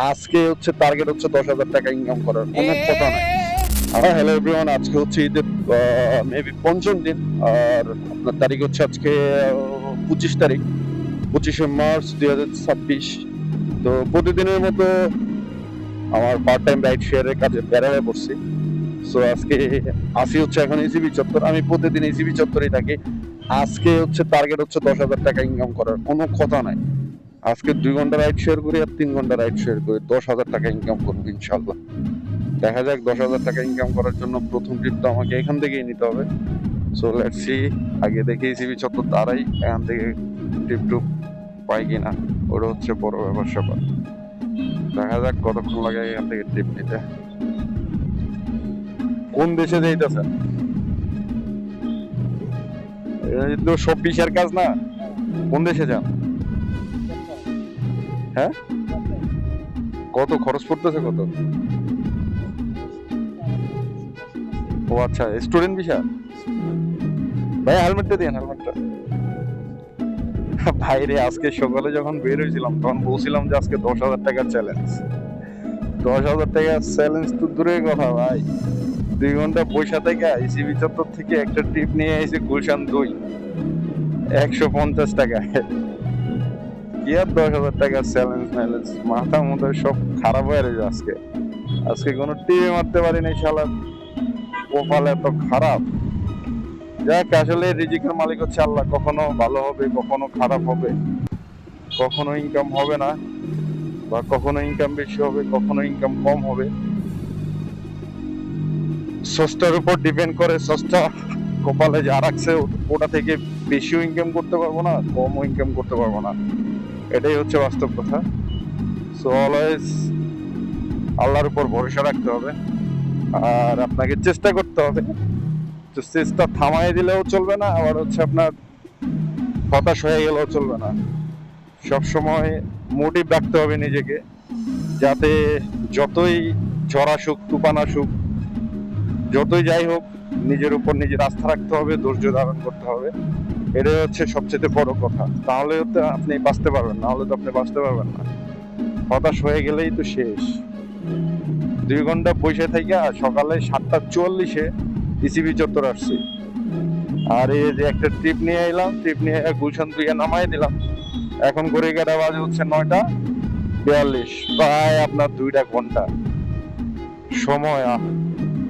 আজকে হচ্ছে টার্গেট হচ্ছে 10,000 টাকা ইনকাম করার, কোনো কথা নাই। হ্যালো এভরিওয়ান, আজকে হচ্ছে ঈদের মেবি পঞ্চম দিন। আর আপনার তারিখ হচ্ছে আজকে 25 তারিখ, 25শে মার্চ 2026। তো প্রতিদিনের মতো আমার পার্ট টাইম রাইড শেয়ারের কাজে বের হয়ে পড়ছি। সো আজকে আসি হচ্ছে এখন ইসিবি চত্বর। আমি প্রতিদিন ইসিবি চত্বরেই থাকি। আজকে হচ্ছে টার্গেট হচ্ছে 10,000 টাকা ইনকাম করার, কোনো কথা নাই। আজকে 2 ঘন্টা রাইড শেয়ার করি আর 3 ঘন্টা রাইড শেয়ার করি, 10,000 টাকা ইনকাম করবো ইনশাল্লাহ। দেখা যাক 10,000 টাকা ইনকাম করার জন্য প্রথম ট্রিপটা আমাকে এখান থেকেই নিতে হবে। So let's see. আগে দেখি সিবি চত্বর দাঁড়াই, এখান থেকে টিপ টুপ পাই কিনা, ওটা হচ্ছে বড় ব্যাপার স্যাপার। দেখা যাক কতক্ষণ লাগে এখান থেকে টিপ নিতে। কোন দেশে যাইতেছেন? এই তো সব বিশার কাজ না। কোন দেশে যান? হ্যাঁ, কত খরচ পড়তেছে কত? ও আচ্ছা, স্টুডেন্ট ভিসা। ভাই হেলমেটটা দিন, হেলমেটটা। ভাইরে, আজকে সকালে যখন বের হয়েছিলাম তখন বলছিলাম যে আজকে 10,000 টাকার চ্যালেঞ্জ। 10,000 টাকার চ্যালেঞ্জ তো দূরের কথা ভাই, 2 ঘন্টা পয়সা থেকে ইসিবি চত্বর থেকে একটা ট্রিপ নিয়ে এসে গুলশান 2 150 টাকা। কি আর 10,000 টাকার চ্যালেঞ্জ ম্যালেঞ্জ, মাথা মতো সব খারাপ হয়ে রয়েছে আজকে। আজকে কোনো টিভি মারতে পারি নাই শালা, কপাল এত খারাপ। যাক, আসলে রিজিকের মালিক হচ্ছে আল্লাহ, কখনো ভালো হবে কখনো খারাপ হবে, কখনো ইনকাম হবে না, বা কখনো ইনকাম বেশি হবে কখনো ইনকাম কম হবে। সস্তার উপর ডিপেন্ড করে, সস্তা কপালে যা রাখছে ওটা থেকে বেশিও ইনকাম করতে পারবো না, কমও ইনকাম করতে পারবো না। এটাই হচ্ছে বাস্তব কথা। সো অলওয়েজ আল্লাহর উপর ভরসা রাখতে হবে, আর আপনাকে চেষ্টা করতে হবে। তো চেষ্টা থামাই দিলেও চলবে না, আবার হচ্ছে আপনার হতাশ হয়ে গেলেও চলবে না। সবসময় মোটিভ রাখতে হবে নিজেকে, যাতে যতই ঝড় আসুক তুফান আসুক, যতই যাই হোক, নিজের উপর নিজের আস্থা রাখতে হবে, ধৈর্য ধারণ করতে হবে। এটাই হচ্ছে সবচেয়ে বড় কথা। তাহলে তো আপনি বাঁচতে পারবেন, না হলে তো আপনি বাঁচতে পারবেন না। হতাশ হয়ে গেলেই তো শেষ। 2 ঘন্টা বসে থেকে সকালে 7:44-এ ইসিবি চত্বর আসছি। আর এই যে একটা ট্রিপ নিয়ে এলাম, ট্রিপ নিয়ে গুলশান 2-এ নামাই দিলাম। এখন ঘড়ি কাটা বাজে হচ্ছে 9:42, প্রায় আপনার 2টা ঘন্টা সময়।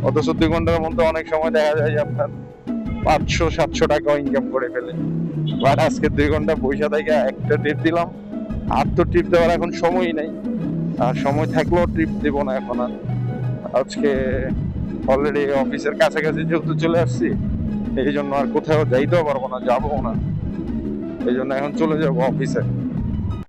অথচ 2 ঘন্টার মধ্যে অনেক সময় দেখা যায় যে আপনার 500-700 টাকাও ইনকাম করে ফেলে। বাট আজকে 2 ঘন্টা পয়সা থেকে একটা ট্রিপ দিলাম। আর তো ট্রিপ দেওয়ার এখন সময়ই নাই, আর সময় থাকলেও ট্রিপ দেব না এখন আর। আজকে অলরেডি অফিসের কাছাকাছি যেহেতু চলে আসছি, এই জন্য আর কোথাও যাইতেও পারবো না, যাবো না। এই জন্য এখন চলে যাবো অফিসে।